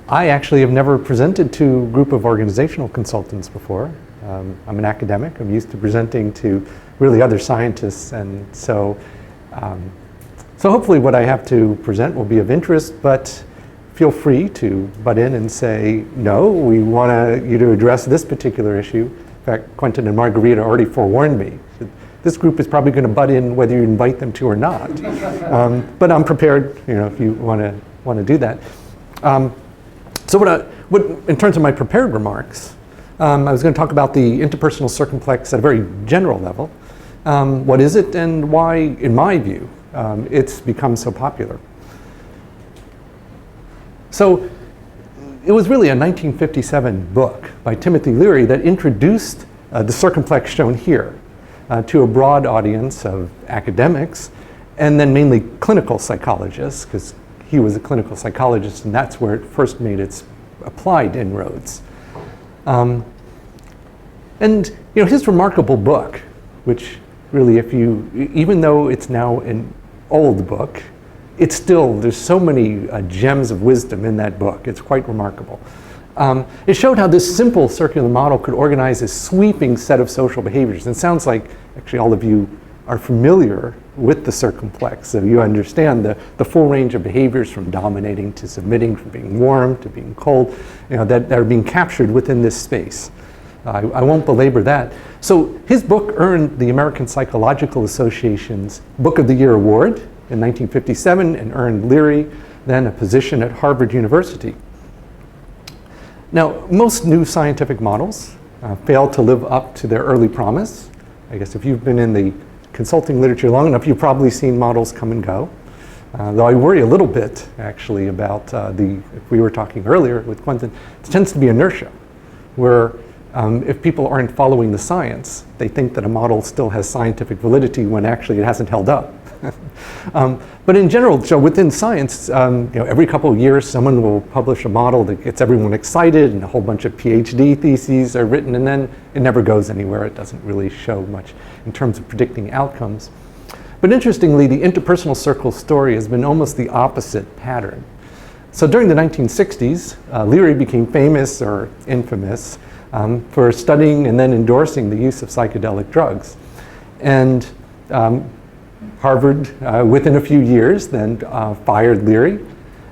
I actually have never presented to a group of organizational consultants before. I'm an academic. I'm used to presenting to really other scientists, and so hopefully what I have to present will be of interest, but feel free to butt in and say, no, we want you to address this particular issue. In fact, Quentin and Margarita already forewarned me. This group is probably going to butt in whether you invite them to or not. But I'm prepared, if you want to do that. So in terms of my prepared remarks, I was going to talk about the interpersonal circumplex at a very general level. What is it and why, in my view, it's become so popular. So it was really a 1957 book by Timothy Leary that introduced the circumplex shown here to a broad audience of academics and then mainly clinical psychologists, because he was a clinical psychologist and that's where it first made its applied inroads. And his remarkable book, which really even though it's now an old book, there's so many gems of wisdom in that book. It's quite remarkable. It showed how this simple circular model could organize a sweeping set of social behaviors. And it sounds like actually all of you are familiar with the circumplex, so you understand the full range of behaviors from dominating to submitting, from being warm to being cold, that are being captured within this space. I won't belabor that. So his book earned the American Psychological Association's Book of the Year Award in 1957 and earned Leary then a position at Harvard University. Now, most new scientific models fail to live up to their early promise. I guess if you've been in the consulting literature long enough, you've probably seen models come and go. Though I worry a little bit, actually, about if we were talking earlier with Quentin, it tends to be inertia, where if people aren't following the science, they think that a model still has scientific validity when actually it hasn't held up. But in general, so within science, every couple of years someone will publish a model that gets everyone excited and a whole bunch of PhD theses are written, and then it never goes anywhere. It doesn't really show much in terms of predicting outcomes. But interestingly, the interpersonal circle story has been almost the opposite pattern. So during the 1960s, Leary became famous or infamous for studying and then endorsing the use of psychedelic drugs. And Harvard, within a few years, then fired Leary.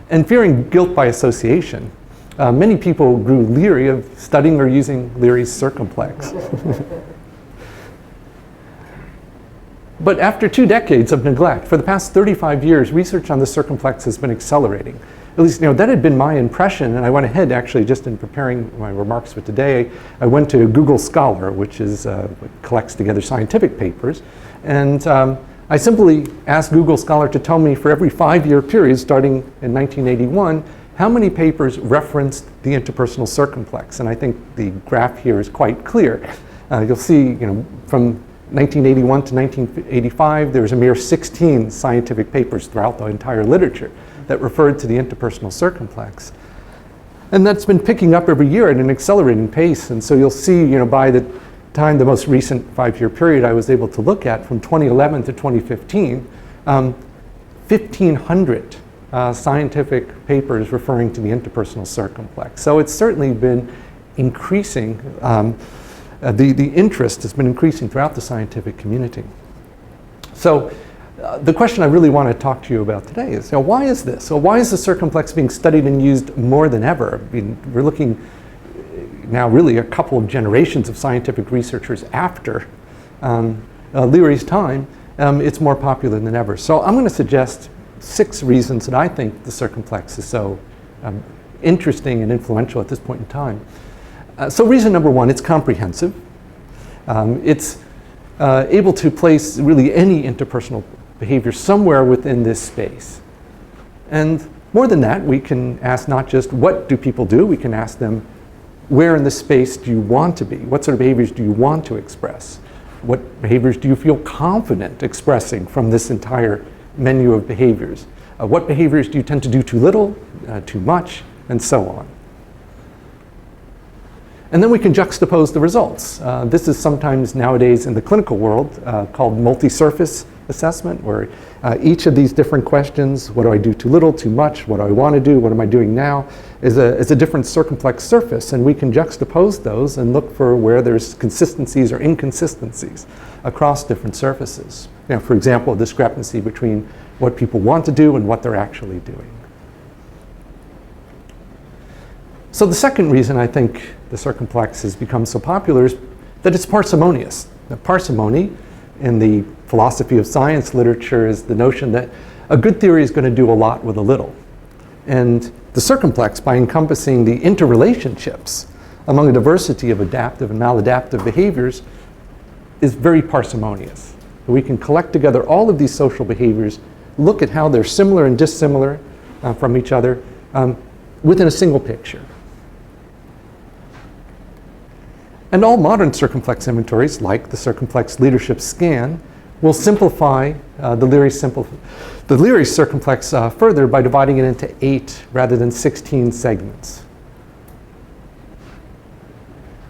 And fearing guilt by association, many people grew leery of studying or using Leary's circumplex. But after 2 decades of neglect, for the past 35 years, research on the circumplex has been accelerating. At least, that had been my impression, and I went ahead, actually, just in preparing my remarks for today, I went to Google Scholar, which collects together scientific papers, and I simply asked Google Scholar to tell me for every 5-year period, starting in 1981, how many papers referenced the interpersonal circumplex. And I think the graph here is quite clear. You'll see, from 1981 to 1985, there was a mere 16 scientific papers throughout the entire literature that referred to the interpersonal circumplex. And that's been picking up every year at an accelerating pace. And so you'll see, by the time the most recent 5-year period I was able to look at, from 2011 to 2015, 1,500 scientific papers referring to the interpersonal circumplex. So it's certainly been increasing. The interest has been increasing throughout the scientific community. So the question I really want to talk to you about today is, why is this? So why is the circumplex being studied and used more than ever? I mean, we're looking now really a couple of generations of scientific researchers after Leary's time. It's more popular than ever. So I'm going to suggest 6 reasons that I think the circumplex is so interesting and influential at this point in time. So reason number 1, it's comprehensive. It's able to place really any interpersonal behavior somewhere within this space. And more than that, we can ask not just what do people do, we can ask them, where in this space do you want to be? What sort of behaviors do you want to express? What behaviors do you feel confident expressing from this entire menu of behaviors? What behaviors do you tend to do too little, too much, and so on? And then we can juxtapose the results. This is sometimes nowadays in the clinical world called multi-surface assessment, where each of these different questions, what do I do too little, too much, what do I want to do, what am I doing now, is a different circumplex surface, and we can juxtapose those and look for where there's consistencies or inconsistencies across different surfaces. You know, for example, a discrepancy between what people want to do and what they're actually doing. So the second reason I think the circumplex has become so popular is that it's parsimonious. Now, parsimony in the philosophy of science literature is the notion that a good theory is going to do a lot with a little. And the circumplex, by encompassing the interrelationships among a diversity of adaptive and maladaptive behaviors, is very parsimonious. We can collect together all of these social behaviors, look at how they're similar and dissimilar from each other within a single picture. And all modern circumplex inventories, like the Circumplex Leadership Scan, will simplify the Leary circumplex further by dividing it into 8 rather than 16 segments.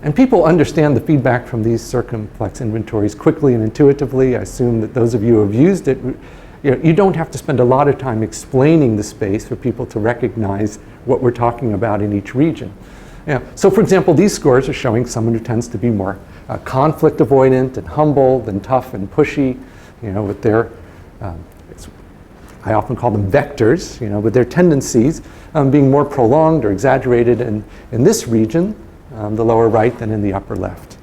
And people understand the feedback from these circumplex inventories quickly and intuitively. I assume that those of you who have used it, you don't have to spend a lot of time explaining the space for people to recognize what we're talking about in each region. Yeah. So for example, these scores are showing someone who tends to be more conflict avoidant and humble than tough and pushy, with their, I often call them vectors, with their tendencies being more prolonged or exaggerated in this region, the lower right, than in the upper left.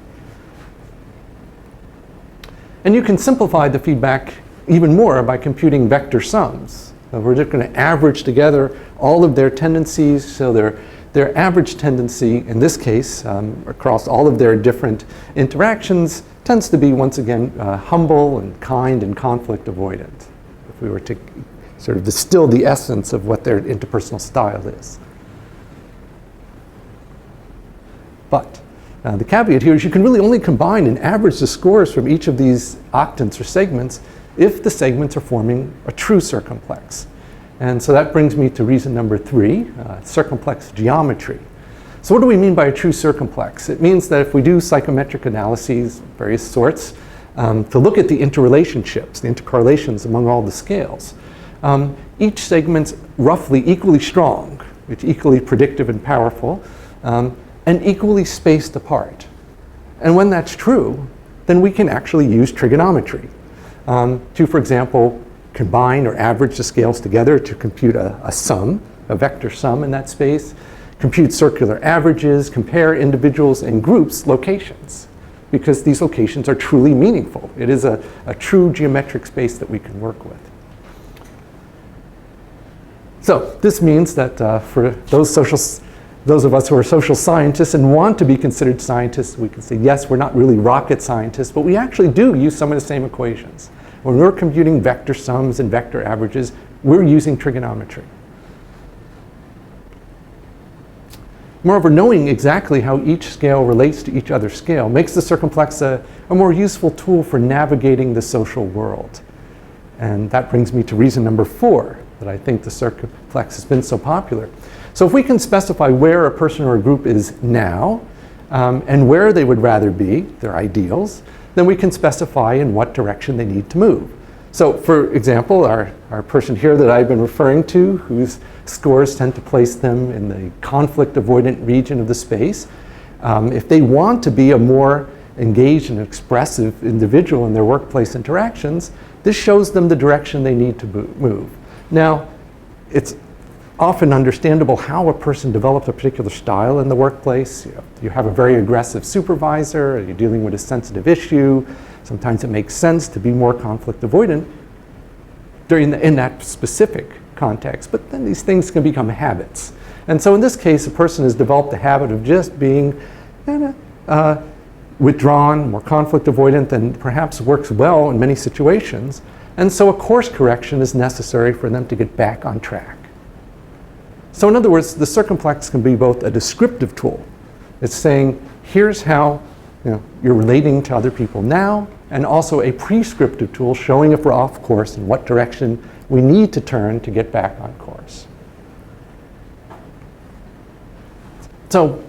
And you can simplify the feedback even more by computing vector sums. We're just going to average together all of their tendencies, so their average tendency, in this case, across all of their different interactions, tends to be, once again, humble and kind and conflict avoidant, if we were to sort of distill the essence of what their interpersonal style is. But the caveat here is you can really only combine and average the scores from each of these octants or segments if the segments are forming a true circumplex. And so that brings me to reason number 3, circumplex geometry. So what do we mean by a true circumplex? It means that if we do psychometric analyses of various sorts to look at the interrelationships, the intercorrelations among all the scales, each segment's roughly equally strong, it's equally predictive and powerful, and equally spaced apart. And when that's true, then we can actually use trigonometry to, for example, combine or average the scales together to compute a sum, a vector sum in that space, compute circular averages, compare individuals and groups' locations, because these locations are truly meaningful. It is a true geometric space that we can work with. So this means that for those of us who are social scientists and want to be considered scientists, we can say, yes, we're not really rocket scientists, but we actually do use some of the same equations. When we're computing vector sums and vector averages, we're using trigonometry. Moreover, knowing exactly how each scale relates to each other scale makes the circumplex a more useful tool for navigating the social world. And that brings me to reason number 4, that I think the circumplex has been so popular. So if we can specify where a person or a group is now, and where they would rather be, their ideals, then we can specify in what direction they need to move. So for example, our person here that I've been referring to, whose scores tend to place them in the conflict avoidant region of the space, if they want to be a more engaged and expressive individual in their workplace interactions, this shows them the direction they need to move. Now, it's often understandable how a person develops a particular style in the workplace. You have a very aggressive supervisor, you're dealing with a sensitive issue. Sometimes it makes sense to be more conflict avoidant in that specific context, but then these things can become habits. And so in this case, a person has developed a habit of just being withdrawn, more conflict avoidant, and perhaps works well in many situations. And so a course correction is necessary for them to get back on track. So in other words, the circumplex can be both a descriptive tool. It's saying, here's how you're relating to other people now, and also a prescriptive tool showing if we're off course and what direction we need to turn to get back on course. So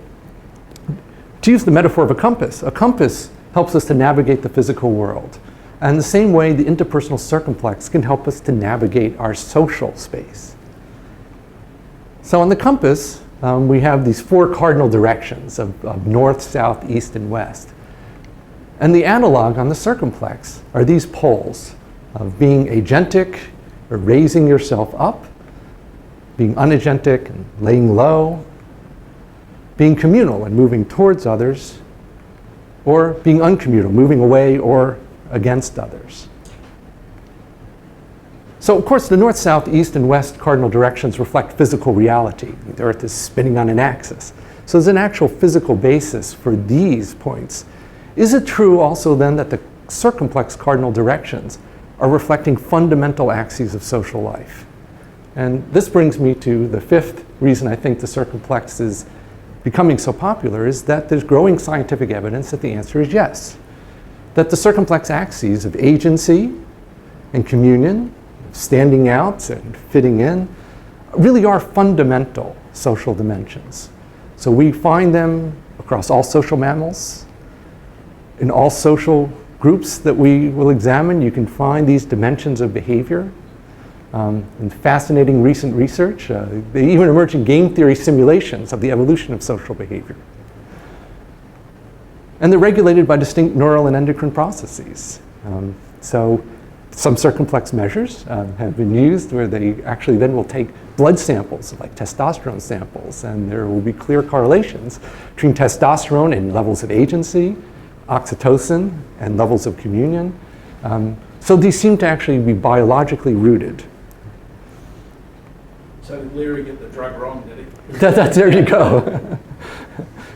to use the metaphor of a compass helps us to navigate the physical world. And the same way, the interpersonal circumplex can help us to navigate our social space. So on the compass, we have these 4 cardinal directions of north, south, east, and west. And the analog on the circumplex are these poles of being agentic, or raising yourself up, being unagentic and laying low, being communal and moving towards others, or being uncommunal, moving away or against others. So of course the north, south, east, and west cardinal directions reflect physical reality. The Earth is spinning on an axis. So there's an actual physical basis for these points. Is it true also then that the circumplex cardinal directions are reflecting fundamental axes of social life? And this brings me to the 5th reason I think the circumplex is becoming so popular, is that there's growing scientific evidence that the answer is yes. That the circumplex axes of agency and communion, standing out and fitting in, really are fundamental social dimensions. So we find them across all social mammals, in all social groups that we will examine. You can find these dimensions of behavior. In fascinating recent research, they even emerge in game theory simulations of the evolution of social behavior. And they're regulated by distinct neural and endocrine processes. So some circumplex measures have been used where they actually then will take blood samples, like testosterone samples, and there will be clear correlations between testosterone and levels of agency, oxytocin, and levels of communion. So these seem to actually be biologically rooted. So did Leary get the drug wrong, did he? There you go.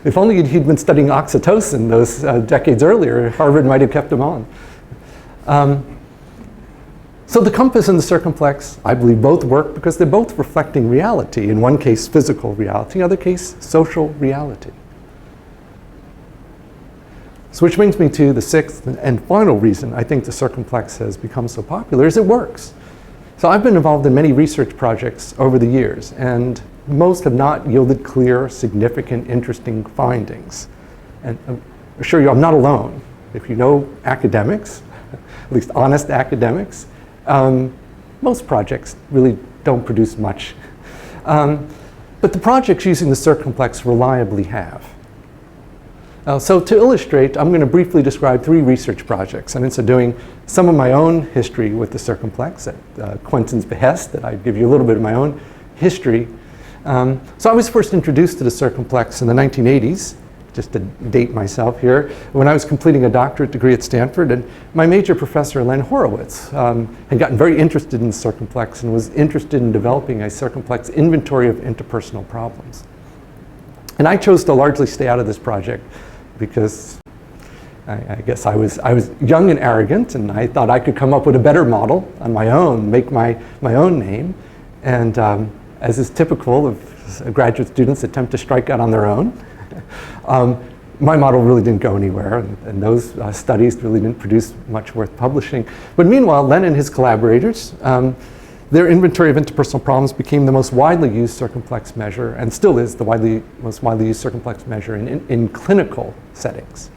If only he'd been studying oxytocin those decades earlier, Harvard might have kept him on. So the compass and the circumplex, I believe, both work because they're both reflecting reality. In one case, physical reality, in the other case, social reality. So which brings me to the 6th and final reason I think the circumplex has become so popular is it works. So I've been involved in many research projects over the years, and most have not yielded clear, significant, interesting findings. And I assure you, I'm not alone. If you know academics, at least honest academics, most projects really don't produce much. But the projects using the circumplex reliably have. So to illustrate, I'm going to briefly describe 3 research projects. I'm also doing some of my own history with the circumplex at Quentin's behest, that I give you a little bit of my own history. So I was first introduced to the circumplex in the 1980s, just to date myself here, when I was completing a doctorate degree at Stanford. And my major professor, Len Horowitz, had gotten very interested in the circumplex and was interested in developing a circumplex inventory of interpersonal problems. And I chose to largely stay out of this project because I guess I was young and arrogant, and I thought I could come up with a better model on my own, make my own name. And as is typical of graduate students attempt to strike out on their own, my model really didn't go anywhere, and those studies really didn't produce much worth publishing. But meanwhile, Len and his collaborators, their inventory of interpersonal problems became the most widely used circumplex measure, and still is the most widely used circumplex measure in clinical settings.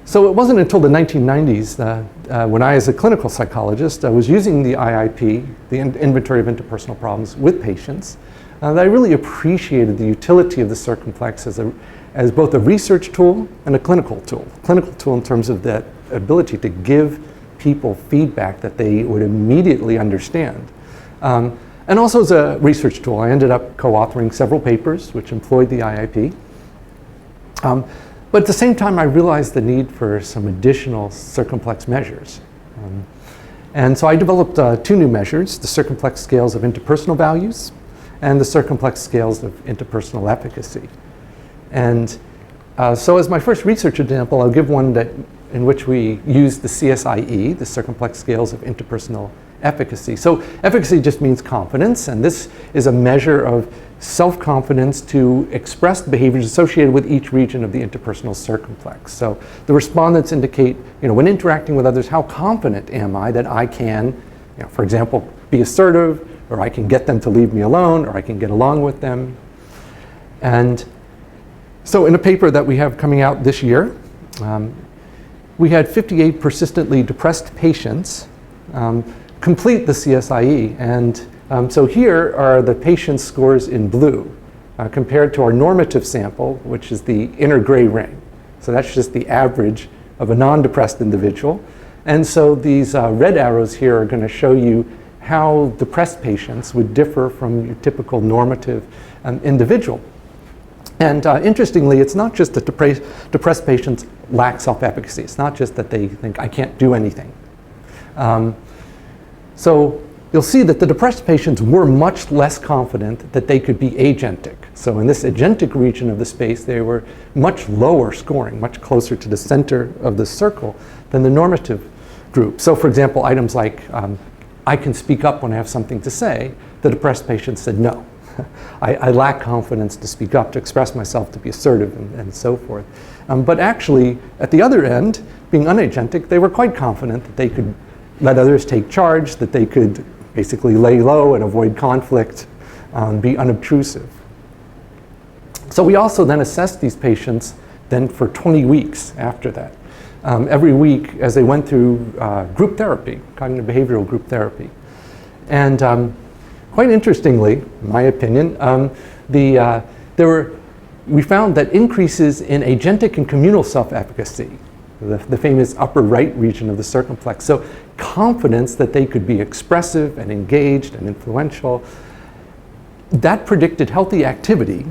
So it wasn't until the 1990s when I, as a clinical psychologist, was using the IIP, the Inventory of Interpersonal Problems, with patients, that I really appreciated the utility of the circumplex as both a research tool and a clinical tool. Clinical tool in terms of that ability to give people feedback that they would immediately understand. And also as a research tool, I ended up co-authoring several papers which employed the IIP. But at the same time, I realized the need for some additional circumplex measures. And so I developed 2 new measures, the circumplex scales of interpersonal values and the circumplex scales of interpersonal efficacy. And so as my first research example, I'll give one in which we use the CSIE, the circumplex scales of interpersonal efficacy. So efficacy just means confidence, and this is a measure of self-confidence to express behaviors associated with each region of the interpersonal circumplex. So the respondents indicate, when interacting with others, how confident am I that I can, for example, be assertive, or I can get them to leave me alone, or I can get along with them. And so in a paper that we have coming out this year, we had 58 persistently depressed patients complete the CSIE. And so here are the patient's scores in blue compared to our normative sample, which is the inner gray ring. So that's just the average of a non-depressed individual. And so these red arrows here are going to show you how depressed patients would differ from your typical normative individual. And interestingly, it's not just that depressed patients lack self-efficacy. It's not just that they think, I can't do anything. So you'll see that the depressed patients were much less confident that they could be agentic. So in this agentic region of the space, they were much lower scoring, much closer to the center of the circle than the normative group. So for example, items like, I can speak up when I have something to say, the depressed patients said no. I lack confidence to speak up, to express myself, to be assertive, and so forth. But actually, at the other end, being unagentic, they were quite confident that they could let others take charge, that they could basically lay low and avoid conflict, be unobtrusive. So we also then assessed these patients then for 20 weeks after that. Every week as they went through group therapy, cognitive behavioral group therapy. And quite interestingly, in my opinion, we found that increases in agentic and communal self-efficacy, the famous upper right region of the circumplex. So confidence that they could be expressive and engaged and influential, that predicted healthy activity.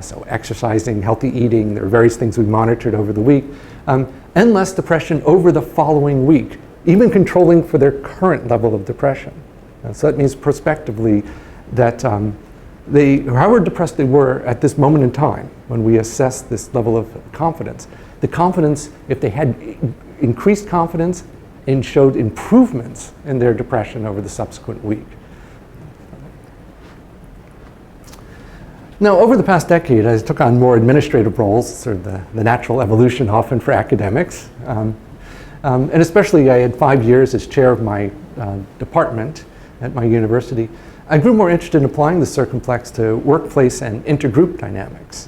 So exercising, healthy eating, there are various things we monitored over the week, and less depression over the following week, even controlling for their current level of depression. So that means prospectively that however depressed they were at this moment in time, when we assessed this level of confidence, the confidence, if they had increased confidence and showed improvements in their depression over the subsequent week. Now, over the past decade, I took on more administrative roles, sort of the natural evolution often for academics. And especially I had 5 years as chair of my department at my university. I grew more interested in applying the circumplex to workplace and intergroup dynamics.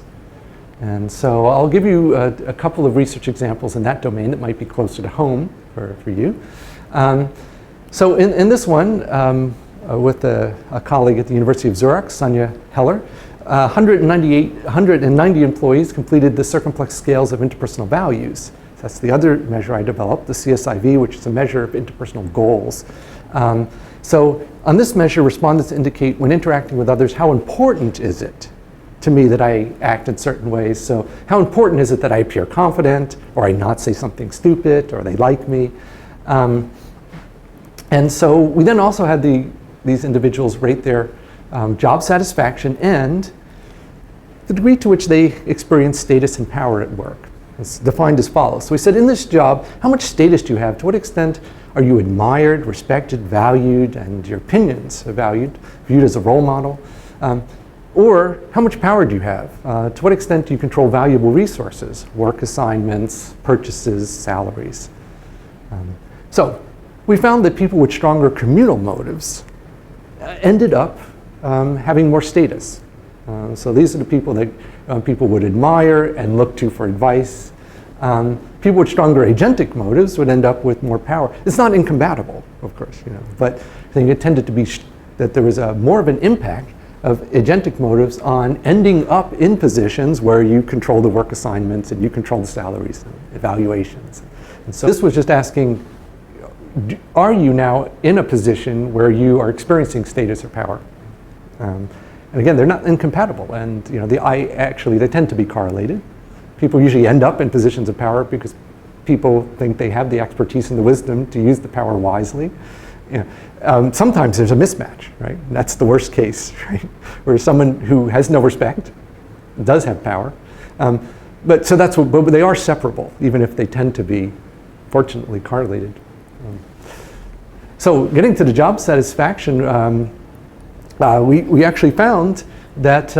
And so I'll give you a couple of research examples in that domain that might be closer to home for you. So in this one, with a colleague at the University of Zurich, Sonja Heller, 190 employees completed the circumplex scales of interpersonal values. That's the other measure I developed, the CSIV, which is a measure of interpersonal goals. So on this measure, respondents indicate when interacting with others, how important is it to me that I act in certain ways? So how important is it that I appear confident, or I not say something stupid, or they like me? And so we then also had these individuals rate their job satisfaction and the degree to which they experience status and power at work. It's defined as follows. So we said, in this job, how much status do you have? To what extent are you admired, respected, valued, and your opinions are valued, viewed as a role model? Or how much power do you have? To what extent do you control valuable resources, work assignments, purchases, salaries? So we found that people with stronger communal motives ended up having more status. So these are the people that people would admire and look to for advice. People with stronger agentic motives would end up with more power. It's not incompatible, of course, but I think it tended to be that there was more of an impact of agentic motives on ending up in positions where you control the work assignments and you control the salaries and evaluations. And so this was just asking, are you now in a position where you are experiencing status or power? And again, they're not incompatible, and they tend to be correlated. People usually end up in positions of power because people think they have the expertise and the wisdom to use the power wisely. Sometimes there's a mismatch, right? And that's the worst case, right? Where someone who has no respect does have power. But they are separable, even if they tend to be, fortunately, correlated. So getting to the job satisfaction, we actually found that,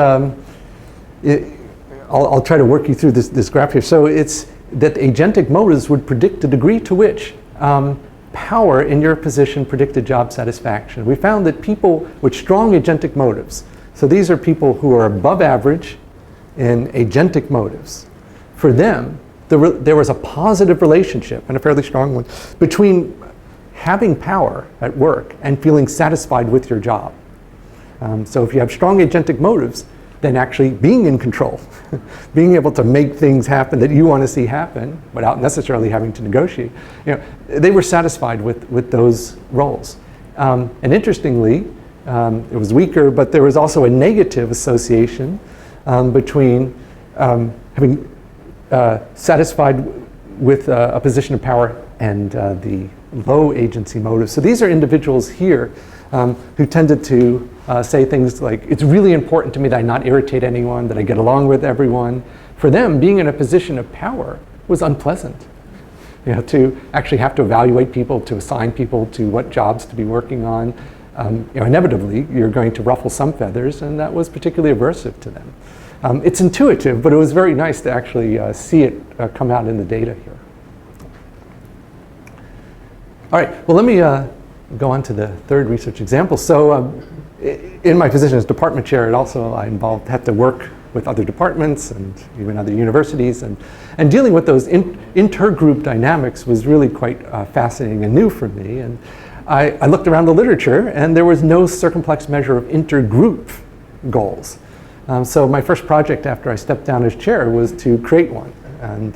I'll try to work you through this graph here. So it's that agentic motives would predict the degree to which power in your position predicted job satisfaction. We found that people with strong agentic motives, so these are people who are above average in agentic motives, for them, there was a positive relationship, and a fairly strong one, between having power at work and feeling satisfied with your job. So if you have strong agentic motives, then actually being in control, being able to make things happen that you want to see happen without necessarily having to negotiate, they were satisfied with those roles. And interestingly, it was weaker, but there was also a negative association between having satisfied with a position of power and the low agency motives. So these are individuals here who tended to say things like, it's really important to me that I not irritate anyone, that I get along with everyone. For them, being in a position of power was unpleasant. To actually have to evaluate people, to assign people to what jobs to be working on. Inevitably, you're going to ruffle some feathers, and that was particularly aversive to them. It's intuitive, but it was very nice to actually see it come out in the data here. All right, well, let me go on to the third research example. So in my position as department chair, I had to work with other departments and even other universities, and dealing with those intergroup dynamics was really quite fascinating and new for me. And I looked around the literature, and there was no circumplex measure of intergroup goals. So my first project after I stepped down as chair was to create one. And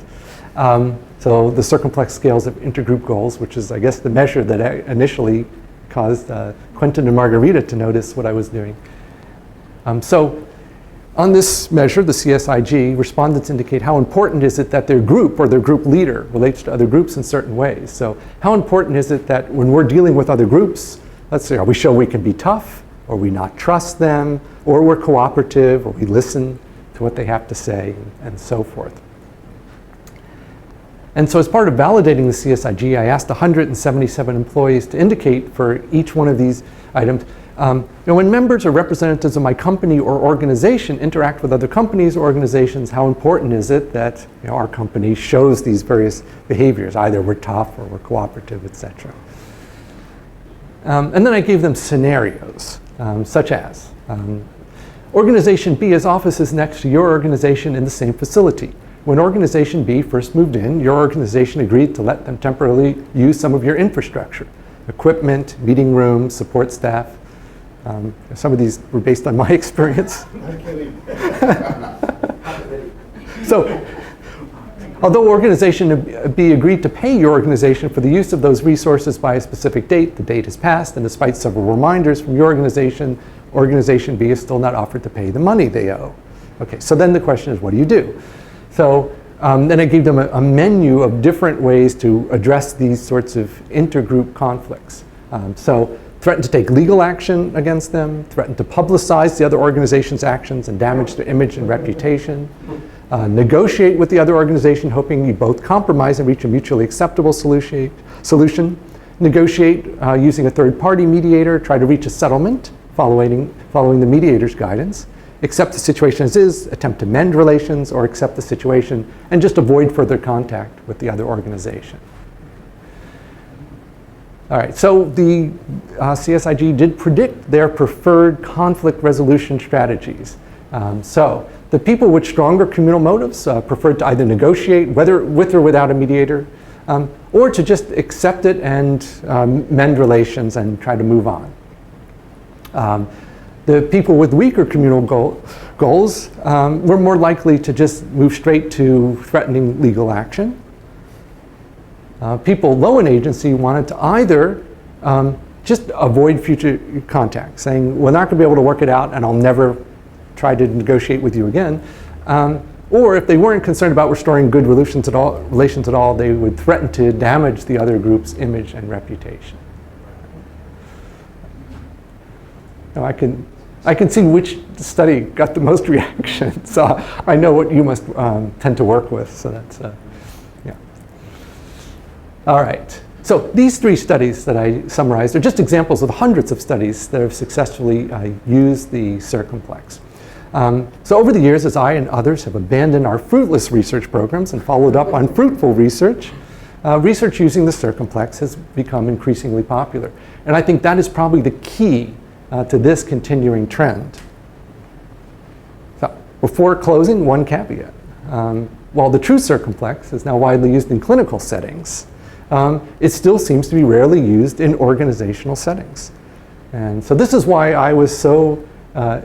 so the circumplex scales of intergroup goals, which is, I guess, the measure that initially caused Quentin and Margarita to notice what I was doing. So on this measure, the CSIG, respondents indicate how important is it that their group or their group leader relates to other groups in certain ways. So how important is it that when we're dealing with other groups, let's say, are we show we can be tough, or we not trust them, or we're cooperative, or we listen to what they have to say, and so forth. And so as part of validating the CSIG, I asked 177 employees to indicate for each one of these items, when members or representatives of my company or organization interact with other companies or organizations, how important is it that our company shows these various behaviors, either we're tough or we're cooperative, etc. And then I gave them scenarios, such as, Organization B has offices next to your organization in the same facility. When Organization B first moved in, your organization agreed to let them temporarily use some of your infrastructure, equipment, meeting rooms, support staff. Some of these were based on my experience. So, although Organization B agreed to pay your organization for the use of those resources by a specific date, the date has passed, and despite several reminders from your organization, Organization B is still not offered to pay the money they owe. Okay, so then the question is, what do you do? So then I gave them a menu of different ways to address these sorts of intergroup conflicts. So threaten to take legal action against them, threaten to publicize the other organization's actions and damage their image and reputation, negotiate with the other organization, hoping you both compromise and reach a mutually acceptable solution, negotiate using a third-party mediator, try to reach a settlement following the mediator's guidance, accept the situation as is, attempt to mend relations, or accept the situation and just avoid further contact with the other organization. All right, so the CSIG did predict their preferred conflict resolution strategies. So the people with stronger communal motives preferred to either negotiate, whether with or without a mediator, or to just accept it and mend relations and try to move on. The people with weaker communal goals were more likely to just move straight to threatening legal action. People low in agency wanted to either just avoid future contact, saying, we're not going to be able to work it out and I'll never try to negotiate with you again. Or if they weren't concerned about restoring good relations at all, they would threaten to damage the other group's image and reputation. Now, I can see which study got the most reaction, so I know what you must tend to work with, so that's, yeah. All right, so these three studies that I summarized are just examples of hundreds of studies that have successfully used the Circumplex. So over the years, as I and others have abandoned our fruitless research programs and followed up on fruitful research, research using the Circumplex has become increasingly popular. And I think that is probably the key to this continuing trend. So before closing, one caveat. while the true circumplex is now widely used in clinical settings, it still seems to be rarely used in organizational settings. And so this is why I was so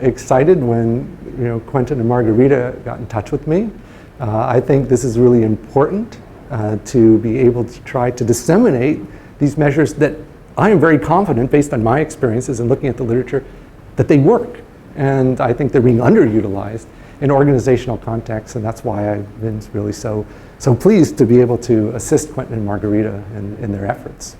excited when Quentin and Margarita got in touch with me. I think this is really important to be able to try to disseminate these measures that I am very confident, based on my experiences and looking at the literature, that they work. And I think they're being underutilized in organizational contexts, and that's why I've been really so pleased to be able to assist Quentin and Margarita in their efforts.